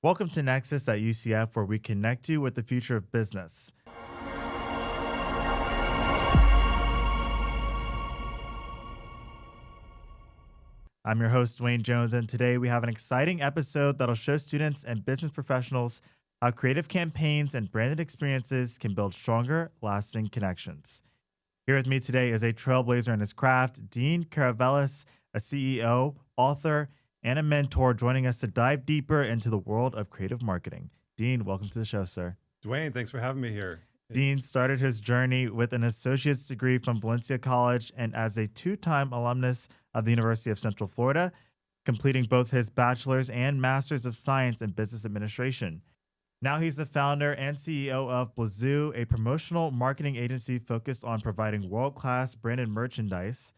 Welcome to Nexus at UCF, where we connect you with the future of business. I'm your host, Dwayne Jones, and today we have an exciting episode that'll show students and business professionals how creative campaigns and branded experiences can build stronger, lasting connections. Here with me today is a trailblazer in his craft, Dean Caravelis, a CEO, author, and a mentor, joining us to dive deeper into the world of creative marketing. Dean, welcome to the show, sir. Dwayne, thanks for having me here. Dean started his journey with an associate's degree from Valencia College and as a two-time alumnus of the University of Central Florida, completing both his bachelor's and master's of science in business administration. Now he's the founder and CEO of Blezoo, a promotional marketing agency focused on providing world-class branded merchandise.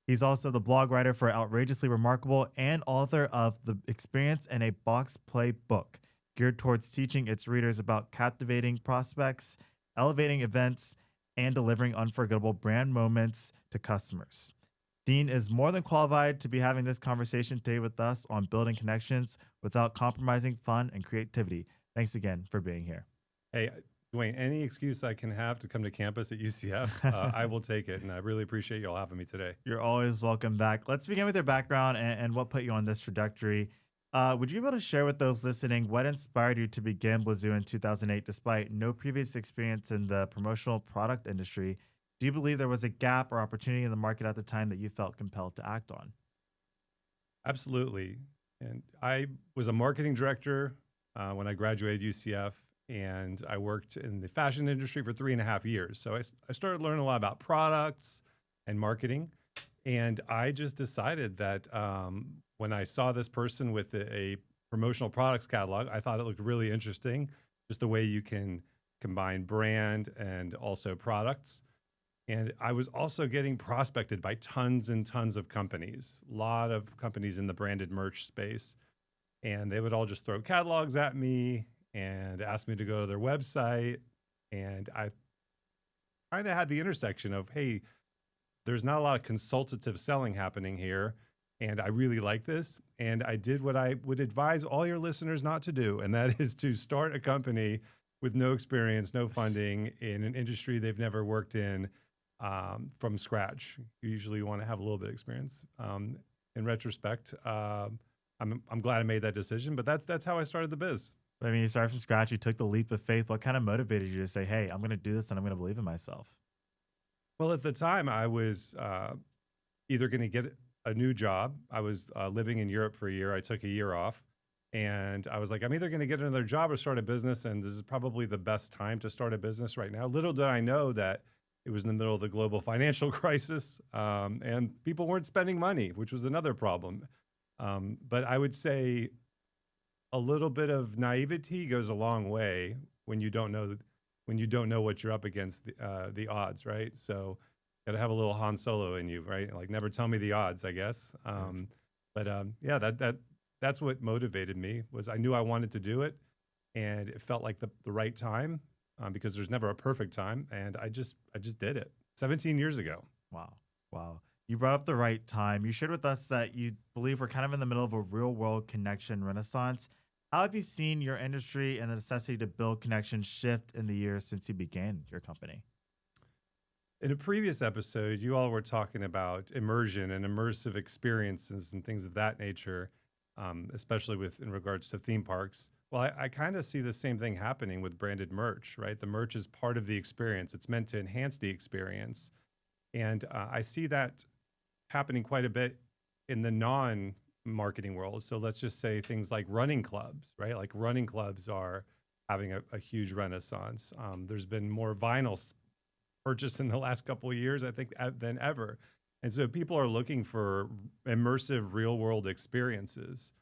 He's also the blog writer for Outrageously Remarkable and author of The Experience and a Box Playbook, geared towards teaching its readers about captivating prospects, elevating events, and delivering unforgettable brand moments to customers. Dean is more than qualified to be having this conversation today with us on building connections without compromising fun and creativity. Thanks again for being here. Hey, Dwayne, any excuse I can have to come to campus at UCF, I will take it. And I really appreciate you all having me today. You're always welcome back. Let's begin with your background and what put you on this trajectory. Would you be able to share with those listening what inspired you to begin Blezoo in 2008 despite no previous experience in the promotional product industry? Do you believe there was a gap or opportunity in the market at the time that you felt compelled to act on? Absolutely. And I was a marketing director when I graduated UCF, and I worked in the fashion industry for 3.5 years. So I started learning a lot about products and marketing. And I just decided that when I saw this person with a promotional products catalog, I thought it looked really interesting, just the way you can combine brand and also products. And I was also getting prospected by tons and tons of companies, a lot of companies in the branded merch space. And they would all just throw catalogs at me and ask me to go to their website. And I kind of had the intersection of, hey, there's not a lot of consultative selling happening here. And I really like this. And I did what I would advise all your listeners not to do. And that is to start a company with no experience, no funding in an industry they've never worked in from scratch. You usually want to have a little bit of experience. In retrospect, I'm glad I made that decision, but that's how I started the biz. I mean, you started from scratch, you took the leap of faith. What kind of motivated you to say, hey, I'm going to do this and I'm going to believe in myself? Well, at the time, I was either going to get a new job. I was living in Europe for a year. I took a year off. And I was like, I'm either going to get another job or start a business. And this is probably the best time to start a business right now. Little did I know that it was in the middle of the global financial crisis. And people weren't spending money, which was another problem. But I would say a little bit of naivety goes a long way when you don't know what you're up against the odds, right? So got to have a little Han Solo in you, right? Like never tell me the odds, I guess. Yeah, that's what motivated me was I knew I wanted to do it, and it felt like the right time because there's never a perfect time, and I just did it 17 years ago. Wow. You brought up the right time. You shared with us that you believe we're kind of in the middle of a real world connection renaissance. How have you seen your industry and the necessity to build connections shift in the years since you began your company? In a previous episode, you all were talking about immersion and immersive experiences and things of that nature, especially in regards to theme parks. Well, I kind of see the same thing happening with branded merch, right? The merch is part of the experience. It's meant to enhance the experience. And I see that happening quite a bit in the non-marketing world. So let's just say things like running clubs, right? Like running clubs are having a huge renaissance. There's been more vinyl purchased in the last couple of years, I think, than ever. And so people are looking for immersive real world experiences.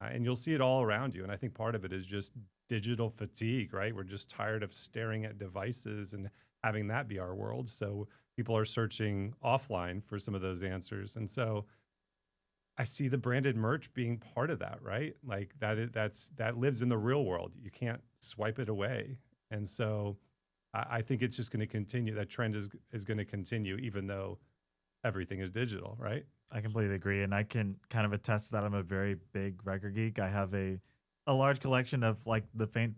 And you'll see it all around you. And I think part of it is just digital fatigue, right? We're just tired of staring at devices and having that be our world. So people are searching offline for some of those answers. And so I see the branded merch being part of that, right? Like that lives in the real world. You can't swipe it away. And so I think it's just going to continue. That trend is going to continue, even though everything is digital, right? I completely agree. And I can kind of attest to that. I'm a very big record geek. I have a a large collection of like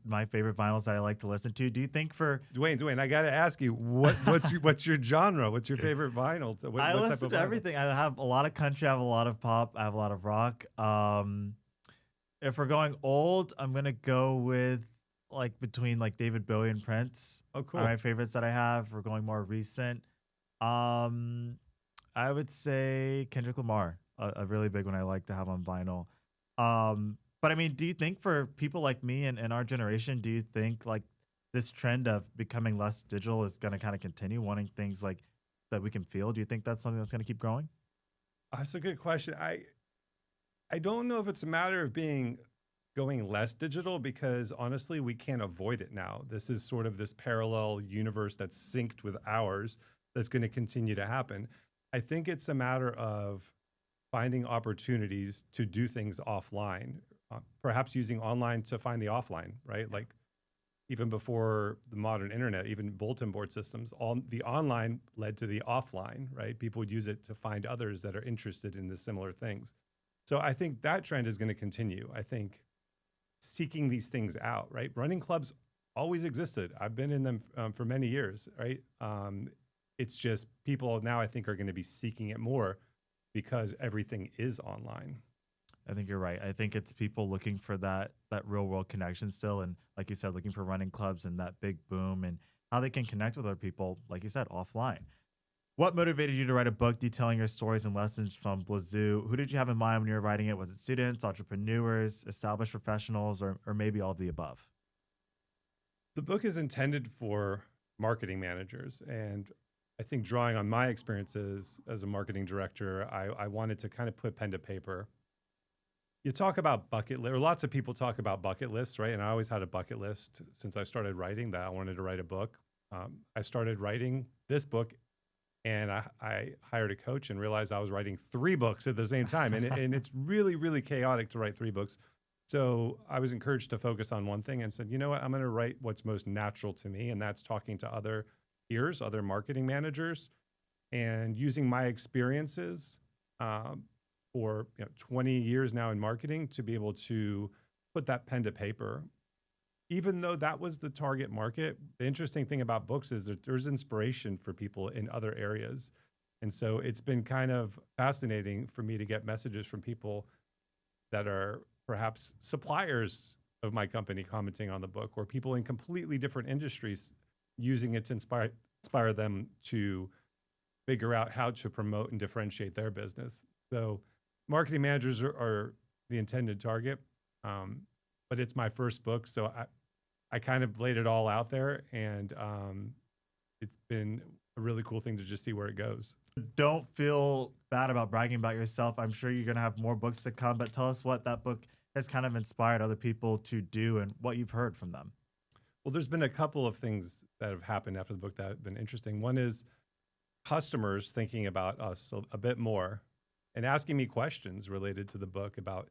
my favorite vinyls that I like to listen to. Do you think for Dwayne, I got to ask you, what's your genre? What's your favorite vinyl? I What type listen of to vinyl? everything. I have a lot of country, I have a lot of pop, I have a lot of rock. If we're going old, I'm gonna go with like between like David Bowie and Prince Oh, are cool. my favorites that I have. We're going more recent. Um, I would say Kendrick Lamar, a really big one I like to have on vinyl. But I mean, do you think for people like me and our generation, do you think like this trend of becoming less digital is going to kind of continue, wanting things like that we can feel? Do you think that's something that's going to keep growing? That's a good question. I don't know if it's a matter of going less digital because honestly, we can't avoid it now. This is sort of this parallel universe that's synced with ours that's going to continue to happen. I think it's a matter of finding opportunities to do things offline, perhaps using online to find the offline, right? Like even before the modern internet, even bulletin board systems, all the online led to the offline, right? People would use it to find others that are interested in the similar things. So I think that trend is going to continue. I think seeking these things out, right? Running clubs always existed. I've been in them for many years, right? It's just people now I think are going to be seeking it more because everything is online. I think you're right. I think it's people looking for that real world connection still, and like you said, looking for running clubs and that big boom and how they can connect with other people, like you said, offline. What motivated you to write a book detailing your stories and lessons from Blezoo? Who did you have in mind when you were writing it? Was it students, entrepreneurs, established professionals, or maybe all of the above? The book is intended for marketing managers. And I think drawing on my experiences as a marketing director, I wanted to kind of put pen to paper. You talk about bucket list, or lots of people talk about bucket lists, right? And I always had a bucket list since I started writing that I wanted to write a book. I started writing this book and I hired a coach and realized I was writing 3 books at the same time. And it's really, really chaotic to write 3 books. So I was encouraged to focus on one thing and said, you know what, I'm going to write what's most natural to me. And that's talking to other peers, other marketing managers, and using my experiences for 20 years now in marketing to be able to put that pen to paper. Even though that was the target market, the interesting thing about books is that there's inspiration for people in other areas. And so it's been kind of fascinating for me to get messages from people that are perhaps suppliers of my company commenting on the book, or people in completely different industries using it to inspire them to figure out how to promote and differentiate their business. So marketing managers are the intended target. But it's my first book. So I kind of laid it all out there, and it's been a really cool thing to just see where it goes. Don't feel bad about bragging about yourself. I'm sure you're going to have more books to come, but tell us what that book has kind of inspired other people to do and what you've heard from them. Well, there's been a couple of things that have happened after the book that have been interesting. One is customers thinking about us a bit more and asking me questions related to the book about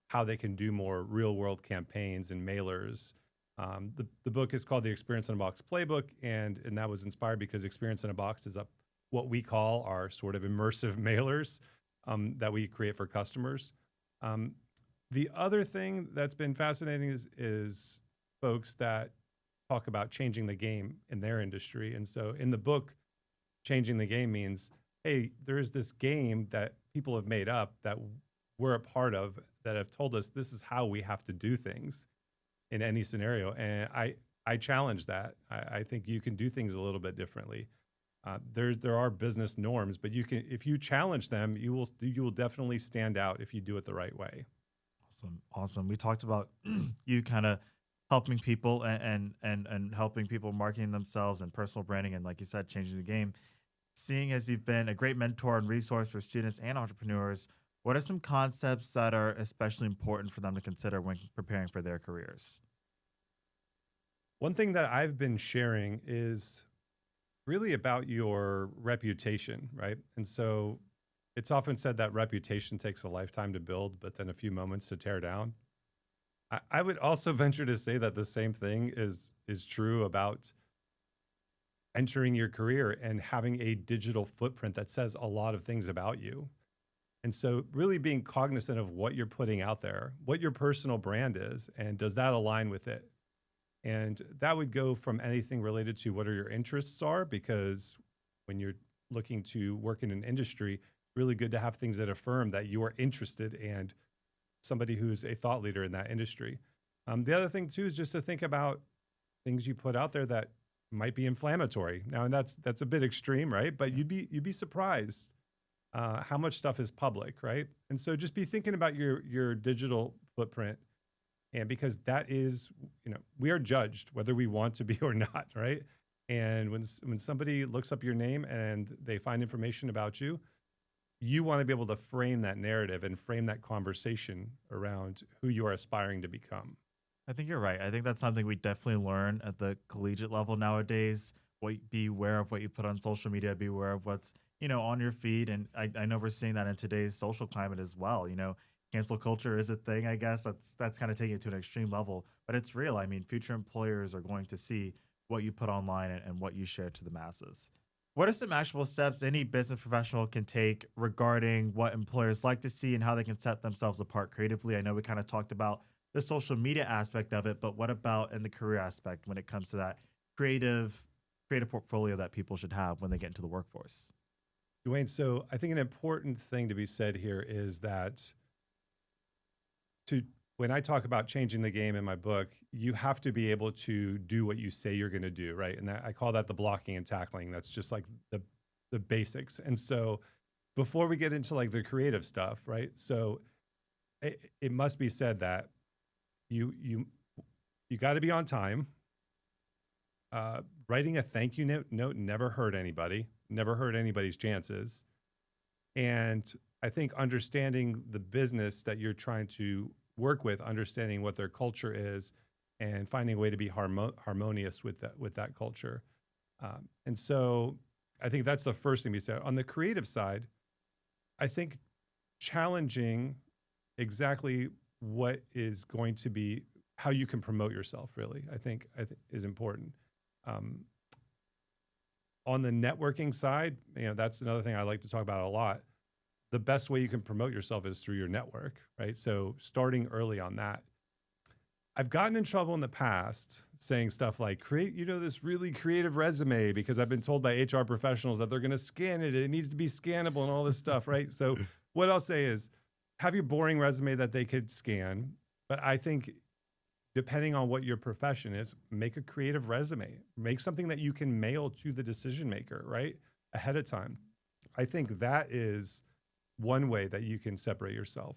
how they can do more real world campaigns and mailers. The book is called The Experience in a Box Playbook, and that was inspired because Experience in a Box is what we call our sort of immersive mailers that we create for customers. The other thing that's been fascinating is folks that talk about changing the game in their industry. And so in the book, changing the game means, hey, there's this game that people have made up that we're a part of that have told us this is how we have to do things in any scenario. And I challenge that. I think you can do things a little bit differently. There are business norms, but if you challenge them, you will definitely stand out if you do it the right way. Awesome. We talked about you kind of helping people and helping people marketing themselves and personal branding, and like you said, changing the game. Seeing as you've been a great mentor and resource for students and entrepreneurs, what are some concepts that are especially important for them to consider when preparing for their careers? One thing that I've been sharing is really about your reputation, right? And so it's often said that reputation takes a lifetime to build, but then a few moments to tear down. I would also venture to say that the same thing is true about entering your career and having a digital footprint that says a lot of things about you. And so really being cognizant of what you're putting out there, what your personal brand is, and does that align with it? And that would go from anything related to what are your interests are, because when you're looking to work in an industry, really good to have things that affirm that you are interested and somebody who's a thought leader in that industry. The other thing too is just to think about things you put out there that might be inflammatory. Now, and that's a bit extreme, right? But you'd be surprised how much stuff is public, right? And so just be thinking about your digital footprint, and because that is, we are judged whether we want to be or not, right? And when somebody looks up your name and they find information about you, you want to be able to frame that narrative and frame that conversation around who you are aspiring to become. I think you're right. I think that's something we definitely learn at the collegiate level nowadays. Be aware of what you put on social media, be aware of what's, on your feed. And I know we're seeing that in today's social climate as well. Cancel culture is a thing, I guess. That's kind of taking it to an extreme level, but it's real. I mean, future employers are going to see what you put online and what you share to the masses. What are some actionable steps any business professional can take regarding what employers like to see and how they can set themselves apart creatively? I know we kind of talked about the social media aspect of it, but what about in the career aspect when it comes to that creative portfolio that people should have when they get into the workforce? Dwayne, so I think an important thing to be said here is that when I talk about changing the game in my book, you have to be able to do what you say you're going to do, right? And I call that the blocking and tackling. That's just like the basics. And so before we get into like the creative stuff, right? So it must be said that you got to be on time. Writing a thank you note never hurt anybody, never hurt anybody's chances. And I think understanding the business that you're trying to work with, understanding what their culture is, and finding a way to be harmonious with that culture. And so I think that's the first thing we said. On the creative side, I think challenging exactly what is going to be, how you can promote yourself, really, I think is important. On the networking side, that's another thing I like to talk about a lot. The best way you can promote yourself is through your network, right? So starting early on that. I've gotten in trouble in the past saying stuff like, create, this really creative resume, because I've been told by HR professionals that they're going to scan it. It needs to be scannable and all this stuff, right? So what I'll say is have your boring resume that they could scan. But I think depending on what your profession is, make a creative resume, make something that you can mail to the decision maker, right? Ahead of time. I think that is one way that you can separate yourself.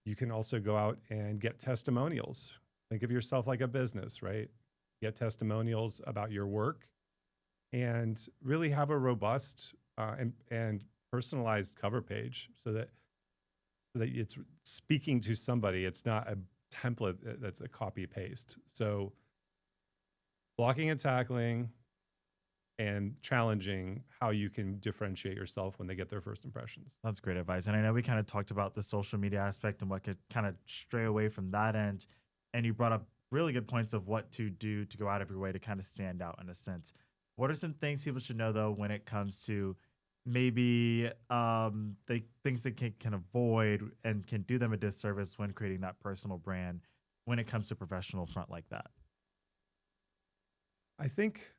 You can also go out and get testimonials. Think of yourself like a business, right? Get testimonials about your work and really have a robust and personalized cover page so that it's speaking to somebody. It's not a template that's a copy paste. So blocking and tackling and challenging how you can differentiate yourself when they get their first impressions. That's great advice. And I know we kind of talked about the social media aspect and what could kind of stray away from that end. And you brought up really good points of what to do to go out of your way to kind of stand out in a sense. What are some things people should know, though, when it comes to maybe the things that can avoid and can do them a disservice when creating that personal brand when it comes to professional front like that? I think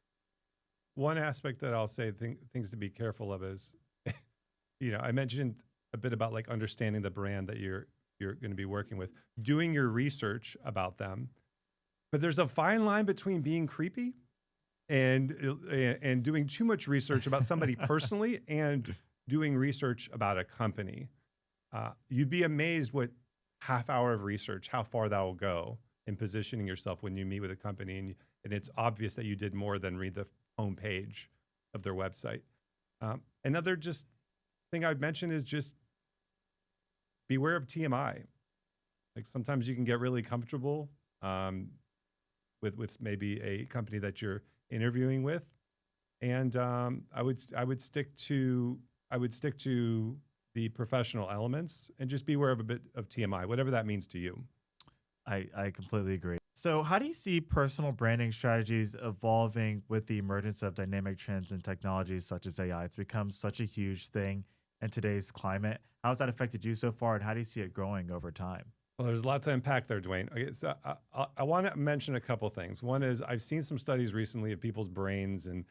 one aspect that I'll say things to be careful of is, I mentioned a bit about like understanding the brand that you're going to be working with, doing your research about them. But there's a fine line between being creepy and doing too much research about somebody personally and doing research about a company. You'd be amazed what half hour of research, how far that will go in positioning yourself when you meet with a company and it's obvious that you did more than read the homepage of their website. Another just thing I'd mention is just beware of TMI. Like sometimes you can get really comfortable with maybe a company that you're interviewing with, and I would stick to the professional elements and just beware of a bit of TMI, whatever that means to you. I completely agree. So how do you see personal branding strategies evolving with the emergence of dynamic trends and technologies such as AI? It's become such a huge thing in today's climate. How has that affected you so far, and how do you see it growing over time? Well, there's a lot to unpack there, Dwayne. Okay, so I want to mention a couple things. One is I've seen some studies recently of people's brains and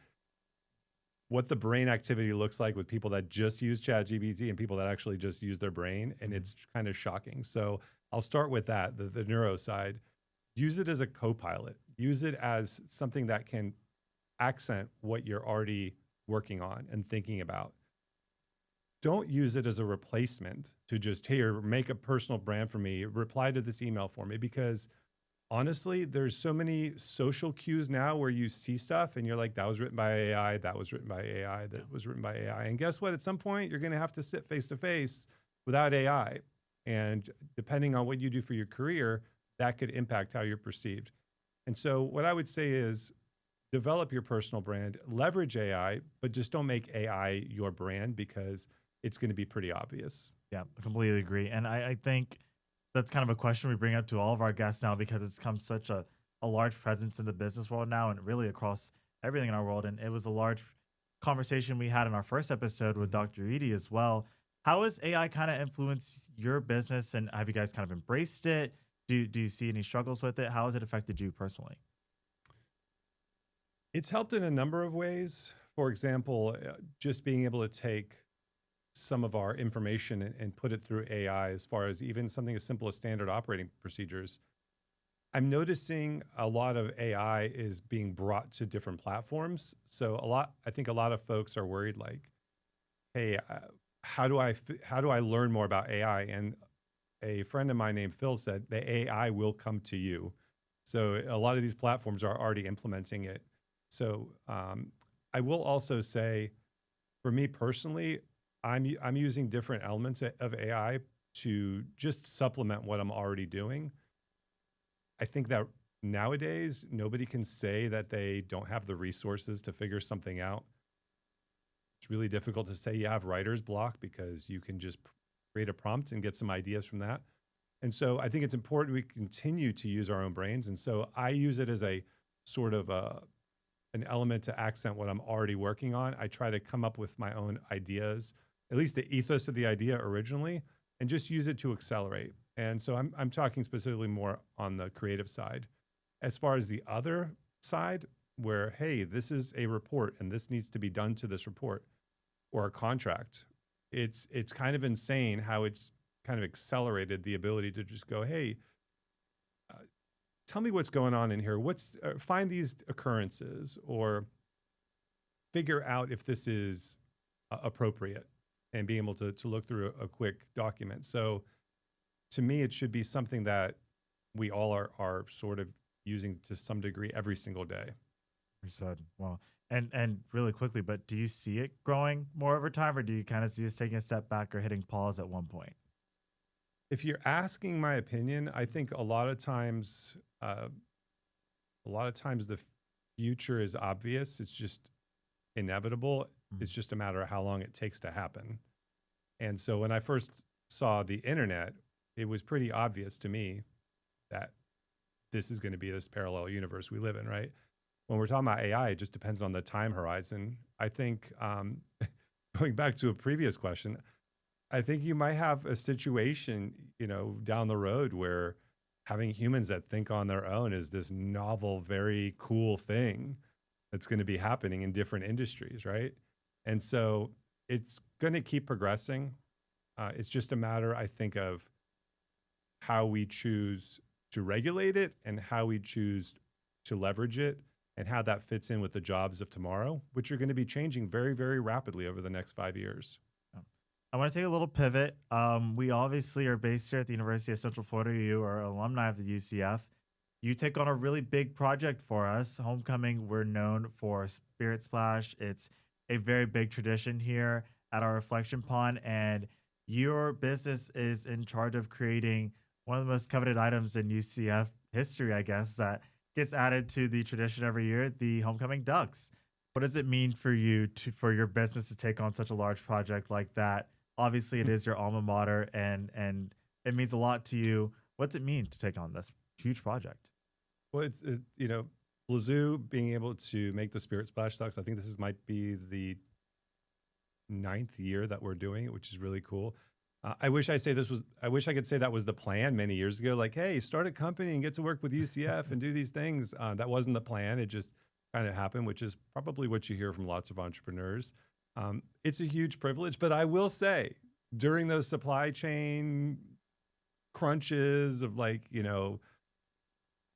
what the brain activity looks like with people that just use ChatGPT and people that actually just use their brain, and it's kind of shocking. So I'll start with that, the neuro side. Use it as a co-pilot. Use it as something that can accent what you're already working on and thinking about. Don't use it as a replacement to just, here, make a personal brand for me, reply to this email for me, because honestly, there's so many social cues now where you see stuff and you're like, that was written by AI, that was written by AI, that was written by AI. And guess what? At some point, you're going to have to sit face to face without AI. And depending on what you do for your career, that could impact how you're perceived. And so what I would say is develop your personal brand, leverage AI, but just don't make AI your brand, because it's going to be pretty obvious. Yeah, I completely agree. And I think that's kind of a question we bring up to all of our guests now, because it's come such a large presence in the business world now and really across everything in our world. And it was a large conversation we had in our first episode with Dr. Edie as well. How has AI kind of influenced your business, and have you guys kind of embraced it? Do you see any struggles with it? How has it affected you personally? It's helped in a number of ways. For example, just being able to take some of our information and put it through AI, as far as even something as simple as standard operating procedures. I'm noticing a lot of AI is being brought to different platforms. So I think a lot of folks are worried, like, hey, how do I learn more about AI? And a friend of mine named Phil said the AI will come to you. So a lot of these platforms are already implementing it. So I will also say, for me personally, I'm using different elements of AI to just supplement what I'm already doing. I think that nowadays, nobody can say that they don't have the resources to figure something out. It's really difficult to say you have writer's block, because you can just create a prompt and get some ideas from that. And so I think it's important we continue to use our own brains. And so I use it as a sort of an element to accent what I'm already working on. I try to come up with my own ideas, at least the ethos of the idea originally, and just use it to accelerate. And so I'm talking specifically more on the creative side. As far as the other side, where, hey, this is a report and this needs to be done to this report, or a contract, it's kind of insane how it's kind of accelerated the ability to just go, hey, tell me what's going on in here. Find these occurrences, or figure out if this is appropriate, and being able to look through a quick document. So to me, it should be something that we all are sort of using to some degree every single day. You said, well, and really quickly, but do you see it growing more over time, or do you kind of see us taking a step back or hitting pause at one point? If you're asking my opinion, I think a lot of times the future is obvious. It's just inevitable. It's just a matter of how long it takes to happen. And so when I first saw the internet, it was pretty obvious to me that this is going to be this parallel universe we live in, right? When we're talking about AI, it just depends on the time horizon. I think, going back to a previous question, I think you might have a situation, down the road where having humans that think on their own is this novel, very cool thing that's going to be happening in different industries, right? And so it's going to keep progressing. It's just a matter, I think, of how we choose to regulate it and how we choose to leverage it, and how that fits in with the jobs of tomorrow, which are going to be changing very, very rapidly over the next 5 years. I want to take a little pivot. We obviously are based here at the University of Central Florida. You are alumni of the UCF. You take on a really big project for us. Homecoming, we're known for Spirit Splash. It's a very big tradition here at our reflection pond, and your business is in charge of creating one of the most coveted items in UCF history, I guess, that gets added to the tradition every year, the Homecoming Ducks. What does it mean for you for your business to take on such a large project like that? Obviously, it is your alma mater, and it means a lot to you. What's it mean to take on this huge project? Well, Blezoo being able to make the Spirit Splash Ducks, I think this might be the 9th year that we're doing it, which is really cool. I wish I could say that was the plan many years ago. Like, hey, start a company and get to work with UCF and do these things. That wasn't the plan. It just kind of happened, which is probably what you hear from lots of entrepreneurs. It's a huge privilege, but I will say during those supply chain crunches of like,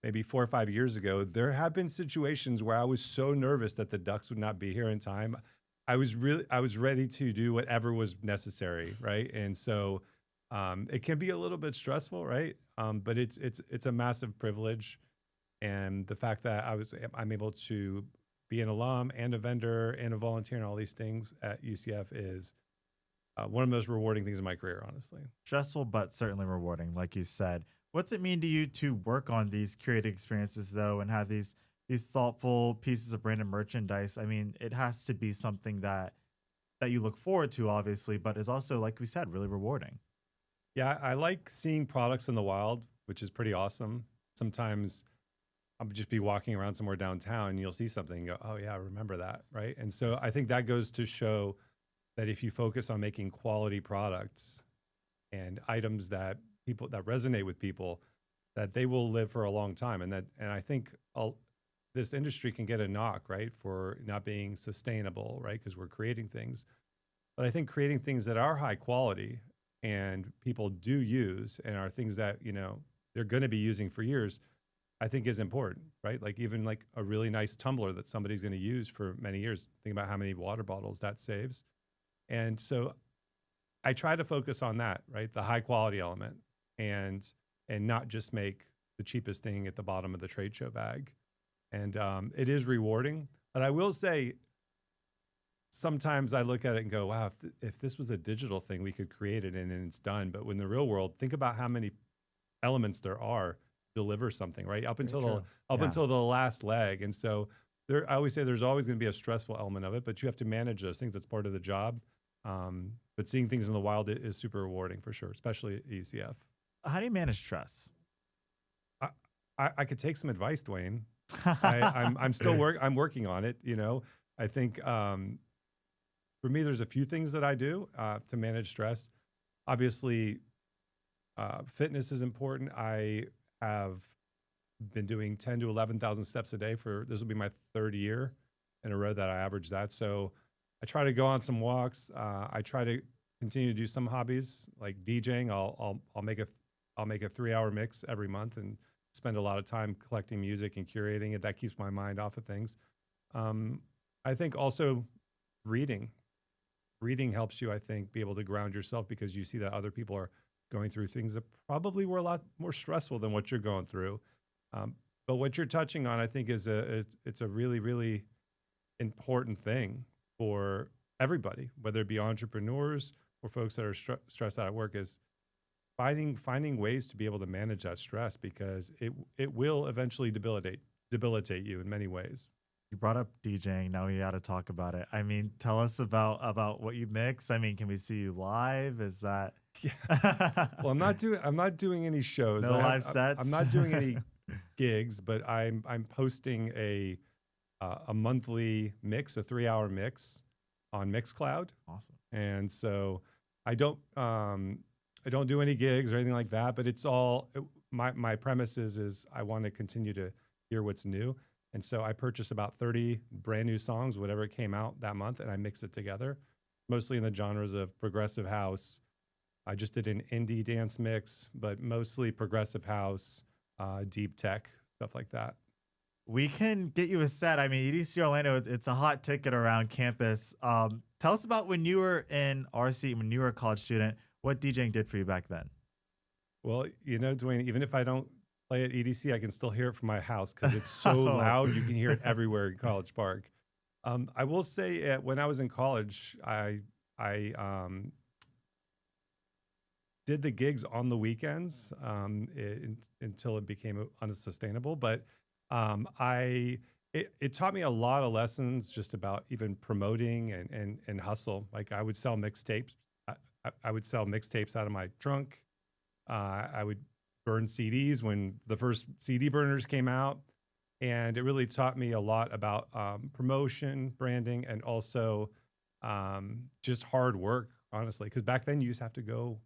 maybe 4 or 5 years ago, there have been situations where I was so nervous that the ducks would not be here in time. I was ready to do whatever was necessary, right? And so it can be a little bit stressful, right? But it's a massive privilege, and the fact that I'm able to be an alum and a vendor and a volunteer and all these things at UCF is one of the most rewarding things in my career, honestly. Stressful, but certainly rewarding, like you said. What's it mean to you to work on these curated experiences, though, and have these thoughtful pieces of branded merchandise? I mean, it has to be something that you look forward to, obviously, but is also, like we said, really rewarding. Yeah, I like seeing products in the wild, which is pretty awesome. Sometimes I'll just be walking around somewhere downtown and you'll see something and go, oh yeah, I remember that, right? And so I think that goes to show that if you focus on making quality products and items that resonate with people, that they will live for a long time. And I think this industry can get a knock, right, for not being sustainable, right? Because we're creating things. But I think creating things that are high quality and people do use and are things that, they're going to be using for years, I think is important, right? Like even like a really nice tumbler that somebody's going to use for many years. Think about how many water bottles that saves. And so I try to focus on that, right? The high quality element and not just make the cheapest thing at the bottom of the trade show bag. And it is rewarding. But I will say, sometimes I look at it and go, wow, if this was a digital thing, we could create it and it's done. But when the real world, think about how many elements there are to deliver something, right? Up until the last leg. And so I always say there's always going to be a stressful element of it, but you have to manage those things. That's part of the job. But seeing things in the wild is super rewarding for sure, especially at UCF. How do you manage stress? I could take some advice, Dwayne. I'm working on it. I think for me, there's a few things that I do to manage stress. Obviously, fitness is important. I have been doing 10 to 11,000 steps a day this will be my 3rd year in a row that I average that. So I try to go on some walks. I try to continue to do some hobbies like DJing. I'll make a 3-hour mix every month and spend a lot of time collecting music and curating it. That keeps my mind off of things. I think also reading helps you, I think, be able to ground yourself because you see that other people are going through things that probably were a lot more stressful than what you're going through. But what you're touching on, I think, it's a really, really important thing for everybody, whether it be entrepreneurs or folks that are stressed out at work, is finding ways to be able to manage that stress because it will eventually debilitate you in many ways. You brought up DJing. Now we got to talk about it. I mean, tell us about what you mix. I mean, can we see you live? Is that? Yeah. Well, I'm not doing any shows. No live sets. I'm not doing any gigs, but I'm posting a monthly mix, a 3-hour mix on Mixcloud. Awesome. And so I don't do any gigs or anything like that, but it's all my premise is I want to continue to hear what's new. And so I purchased about 30 brand new songs, whatever came out that month, and I mix it together, mostly in the genres of progressive house. I just did an indie dance mix, but mostly progressive house, deep tech, stuff like that. We can get you a set. I mean, EDC Orlando, it's a hot ticket around campus. Tell us about when you were in RC, when you were a college student, what DJing did for you back then. Well, Dwayne, even if I don't play at EDC, I can still hear it from my house because it's so loud. You can hear it everywhere in College Park. I will say when I was in college, I did the gigs on the weekends until it became unsustainable. But it taught me a lot of lessons just about even promoting and hustle. Like I would sell mixtapes. I would sell mixtapes out of my trunk. I would burn CDs when the first CD burners came out. And it really taught me a lot about promotion, branding, and also just hard work, honestly. Because back then you used to have to go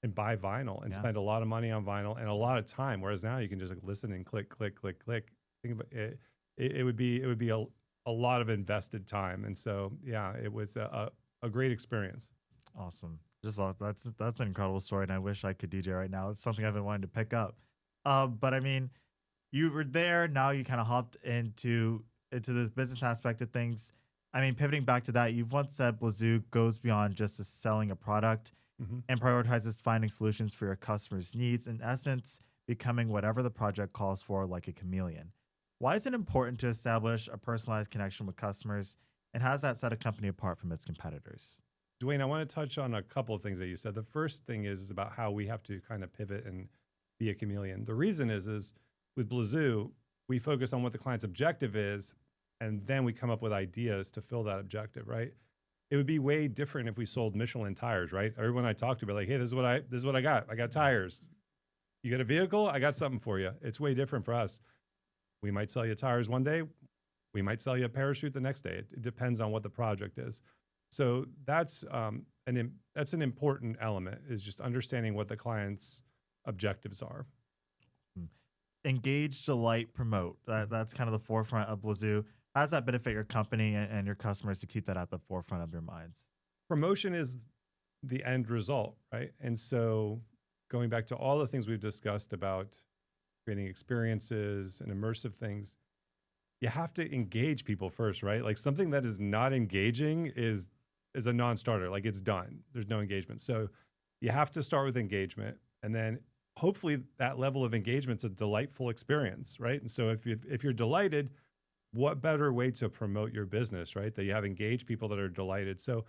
and buy vinyl and Yeah. spend a lot of money on vinyl and a lot of time. Whereas now you can just like listen and click, click, click, click. Think about it. It would be a lot of invested time. And so, yeah, it was a great experience. Awesome. That's an incredible story, and I wish I could DJ right now. It's something I've been wanting to pick up. But I mean, you were there. Now you kind of hopped into this business aspect of things. I mean, pivoting back to that, you've once said Blezoo goes beyond just selling a product Mhm. and prioritizes finding solutions for your customers' needs. In essence, becoming whatever the project calls for, like a chameleon. Why is it important to establish a personalized connection with customers, and how does that set a company apart from its competitors? Dwayne, I want to touch on a couple of things that you said. The first thing is about how we have to kind of pivot and be a chameleon. The reason is with Blezoo, we focus on what the client's objective is, and then we come up with ideas to fill that objective, right? It would be way different if we sold Michelin tires, right? Everyone I talked to be like, hey, this is what I got. I got tires. You got a vehicle? I got something for you. It's way different for us. We might sell you tires one day. We might sell you a parachute the next day. It depends on what the project is. So that's that's an important element, is just understanding what the client's objectives are. Hmm. Engage, delight, promote. That's kind of the forefront of Blezoo. How does that benefit your company and your customers to keep that at the forefront of your minds? Promotion is the end result, right? And so going back to all the things we've discussed about creating experiences and immersive things, you have to engage people first, right? Like something that is not engaging is a non-starter. Like it's done. There's no engagement. So you have to start with engagement, and then hopefully that level of engagement's a delightful experience, right? And so if you're delighted, what better way to promote your business, right? That you have engaged people that are delighted. So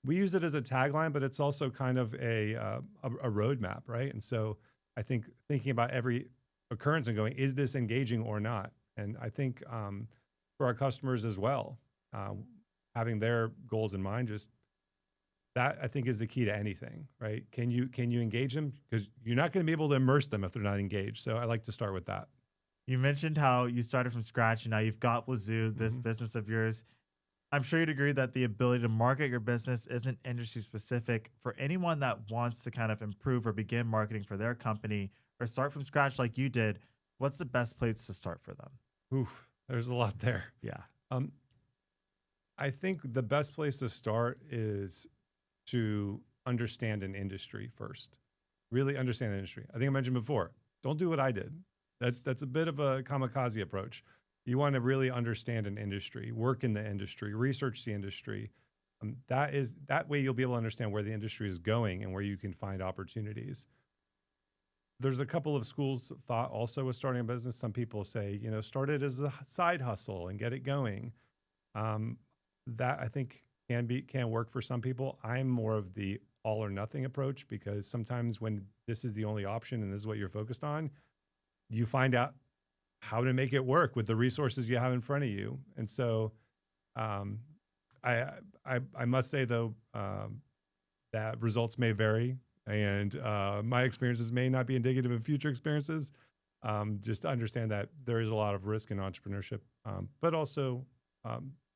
we use it as a tagline, but it's also kind of a roadmap, right? And so I think thinking about every occurrence and going, is this engaging or not? And I think for our customers as well, having their goals in mind, just that I think is the key to anything, right? Can you engage them? Because you're not going to be able to immerse them if they're not engaged. So I like to start with that. You mentioned how you started from scratch and now you've got Blezoo, this Mhm. business of yours. I'm sure you'd agree that the ability to market your business isn't industry specific. For anyone that wants to kind of improve or begin marketing for their company or start from scratch like you did, what's the best place to start for them? Oof, there's a lot there. Yeah. Um, I think the best place to start is to understand an industry first. Really understand the industry. I think I mentioned before, don't do what I did. That's a bit of a kamikaze approach. You want to really understand an industry, work in the industry, research the industry. That way you'll be able to understand where the industry is going and where you can find opportunities. There's a couple of schools of thought also with starting a business. Some people say, start it as a side hustle and get it going. Um, that I think can work for some people. I'm more of the all or nothing approach, because sometimes when this is the only option and this is what you're focused on, you find out how to make it work with the resources you have in front of you. And so um, I must say though, that results may vary, and my experiences may not be indicative of future experiences. Just to understand that there is a lot of risk in entrepreneurship, but also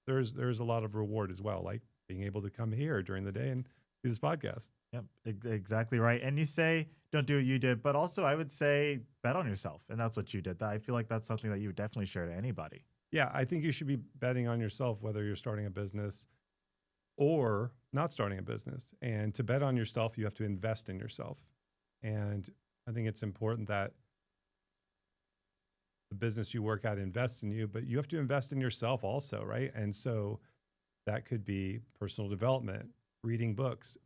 there's a lot of reward as well, like being able to come here during the day and do this podcast. Yep, exactly right. And you say don't do what you did, but also I would say bet on yourself, and that's what you did. I feel like that's something that you would definitely share to anybody. Yeah, I think you should be betting on yourself, whether you're starting a business or not starting a business. And to bet on yourself, you have to invest in yourself. And I think it's important that the business you work at invests in you, but you have to invest in yourself also, right? And so that could be personal development, reading books.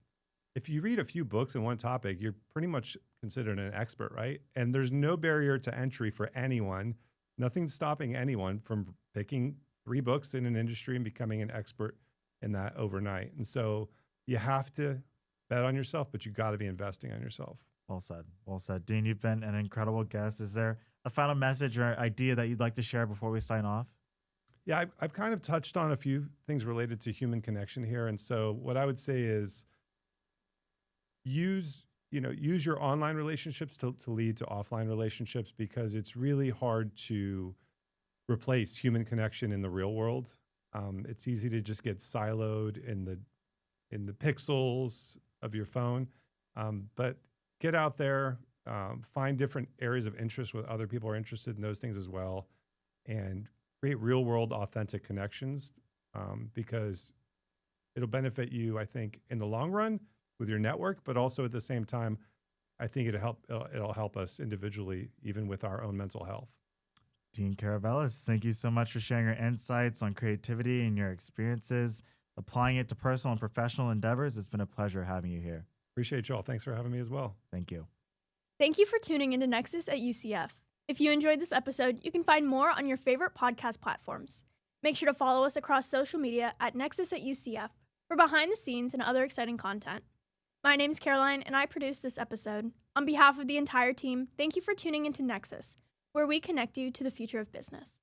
If you read a few books in one topic, you're pretty much considered an expert, right? And there's no barrier to entry for anyone. Nothing's stopping anyone from picking 3 books in an industry and becoming an expert in that overnight. And so you have to bet on yourself, but you got to be investing on yourself. Well said. Well said. Dean, you've been an incredible guest. Is there a final message or idea that you'd like to share before we sign off? Yeah, I've kind of touched on a few things related to human connection here. And so what I would say is use your online relationships to lead to offline relationships, because it's really hard to replace human connection in the real world. It's easy to just get siloed in the pixels of your phone, but get out there, find different areas of interest where other people are interested in those things as well, and create real world authentic connections, because it'll benefit you, I think, in the long run with your network, but also at the same time, I think it'll help us individually, even with our own mental health. Dean Caravelis, thank you so much for sharing your insights on creativity and your experiences, applying it to personal and professional endeavors. It's been a pleasure having you here. Appreciate y'all. Thanks for having me as well. Thank you. Thank you for tuning into Nexus at UCF. If you enjoyed this episode, you can find more on your favorite podcast platforms. Make sure to follow us across social media at Nexus at UCF for behind the scenes and other exciting content. My name's Caroline, and I produced this episode. On behalf of the entire team, thank you for tuning into Nexus, where we connect you to the future of business.